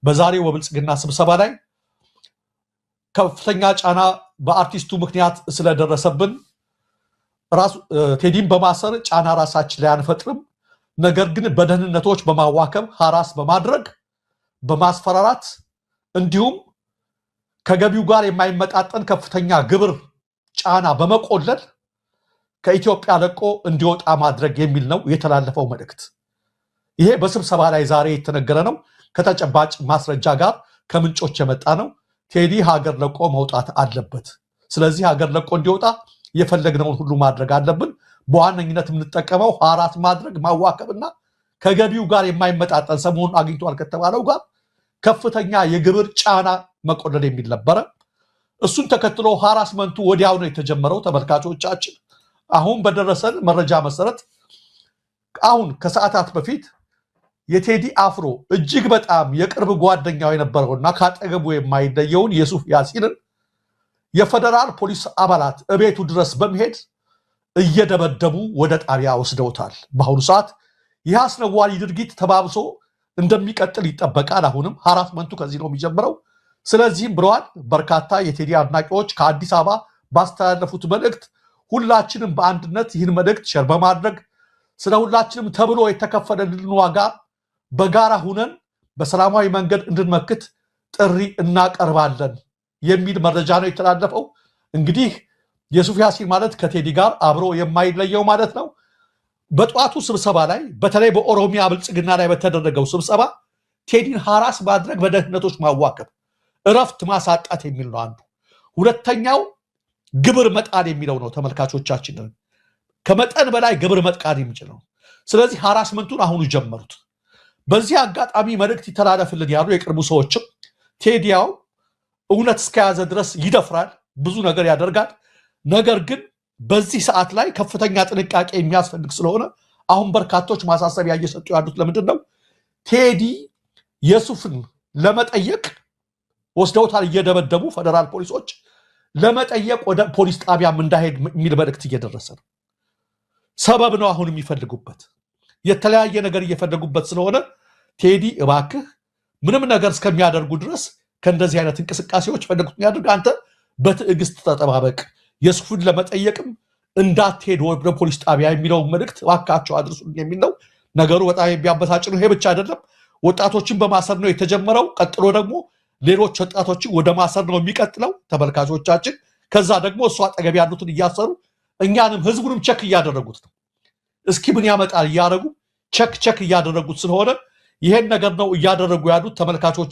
በዛሬው በብልጽግና ስብሰባ ላይ ከፍተኛ ጫና በአርቲስቱ ምክንያት ስለደረሰብን ራሱ ቴዲን በማሰር ጫና ራሳችን ላይ አንፈጥርም፣ ነገር ግን በደህንነቶች በማዋከብ ሐራስ በማድረግ በማስፈራራት እንዲሁም ከገቢው ጋር የማይመጣጠን ከፍተኛ ግብር ጫና በመቆለል ከኢትዮጵያ ለቆ እንዲወጣ ማድረግ የሚል ነው የተላለፈው መልእክት። ይሄ በስብሰባ ላይ ዛሬ የተነገረ ነው። ከተጨባጭ ማስረጃ ጋር ከምንጮች የመጣ ነው። ቴዲ ሀገር ለቆ መውጣት አለበት። ስለዚህ ሀገር ለቆ እንዲወጣ የፈለግነውን ሁሉ ማድረግ አለብን። በዋነኝነት የምንጠቀመው ሐራስ ማድረግ ማዋከብና ከገቢው ጋር የማይመጣጠን ሰሞኑን አግኝቷል ከተባለው ጋር ከፍተኛ የግብር ጫና መቆለል የሚል ነበረ። እሱን ተከትሎ ሐራስመንቱ ወዲያው ነው የተጀመረው። ተመልካቾቻችን አሁን በደረሰን መረጃ መሰረት አሁን ከሰዓታት በፊት የቴዲ አፍሮ እጅግ በጣም የቅርብ ጓደኛው የነበረውና ካጠገቡ የማይለየውን የሱፍ ያሲንን የፌደራል ፖሊስ አባላት እቤቱ ድረስ በመሄድ እየደበደቡ ወደ ጣቢያ ወስደውታል። በአሁኑ ሰዓት ይህ አስነዋሪ ድርጊት ተባብሶ እንደሚቀጥል ይጠበቃል። አሁንም ሐራስመንቱ ከዚህ ነው የሚጀምረው። ስለዚህም ብለዋል በርካታ የቴዲ አድናቂዎች ከአዲስ አበባ ባስተላለፉት መልእክት ሁላችንም በአንድነት ይህን መልእክት ሸር በማድረግ ስለ ሁላችንም ተብሎ የተከፈለልን ዋጋ በጋራ ሁነን በሰላማዊ መንገድ እንድንመክት ጥሪ እናቀርባለን የሚል መረጃ ነው የተላለፈው። እንግዲህ የሱፍ ያሲን ማለት ከቴዲ ጋር አብሮ የማይለየው ማለት ነው። በጠዋቱ ስብሰባ ላይ በተለይ በኦሮሚያ ብልጽግና ላይ በተደረገው ስብሰባ ቴዲን ሐራስ ማድረግ፣ በደህንነቶች ማዋከብ፣ እረፍት ማሳጣት የሚል ነው አንዱ። ሁለተኛው ግብር መጣል የሚለው ነው። ተመልካቾቻችን ከመጠን በላይ ግብር መጥቃት የሚችል ነው። ስለዚህ ሐራስመንቱን አሁኑ ጀመሩት። በዚህ አጋጣሚ መልእክት ይተላለፍልን ያሉ የቅርቡ ሰዎችም ቴዲያው እውነት እስከያዘ ድረስ ይደፍራል፣ ብዙ ነገር ያደርጋል። ነገር ግን በዚህ ሰዓት ላይ ከፍተኛ ጥንቃቄ የሚያስፈልግ ስለሆነ አሁን በርካቶች ማሳሰቢያ እየሰጡ ያሉት ለምንድን ነው? ቴዲ የሱፍን ለመጠየቅ ወስደውታል እየደበደቡ ፌደራል ፖሊሶች፣ ለመጠየቅ ወደ ፖሊስ ጣቢያም እንዳይሄድ የሚል መልእክት እየደረሰ ነው። ሰበብ ነው አሁን የሚፈልጉበት፣ የተለያየ ነገር እየፈለጉበት ስለሆነ ቴዲ እባክህ ምንም ነገር እስከሚያደርጉ ድረስ ከእንደዚህ አይነት እንቅስቃሴዎች ፈለጉት የሚያደርግ አንተ በትዕግስት ተጠባበቅ፣ የሱፍን ለመጠየቅም እንዳትሄድ ወደ ፖሊስ ጣቢያ የሚለው መልእክት እባካቸው አድርሱልኝ የሚል ነው። ነገሩ በጣም የሚያበሳጭ ነው። ይሄ ብቻ አይደለም፣ ወጣቶችን በማሰር ነው የተጀመረው። ቀጥሎ ደግሞ ሌሎች ወጣቶችን ወደ ማሰር ነው የሚቀጥለው። ተመልካቾቻችን ከዛ ደግሞ እሱ አጠገብ ያሉትን እያሰሩ እኛንም ህዝቡንም ቸክ እያደረጉት ነው። እስኪ ምን ያመጣል እያደረጉ ቸክ እያደረጉት ስለሆነ ይሄን ነገር ነው እያደረጉ ያሉት ተመልካቾች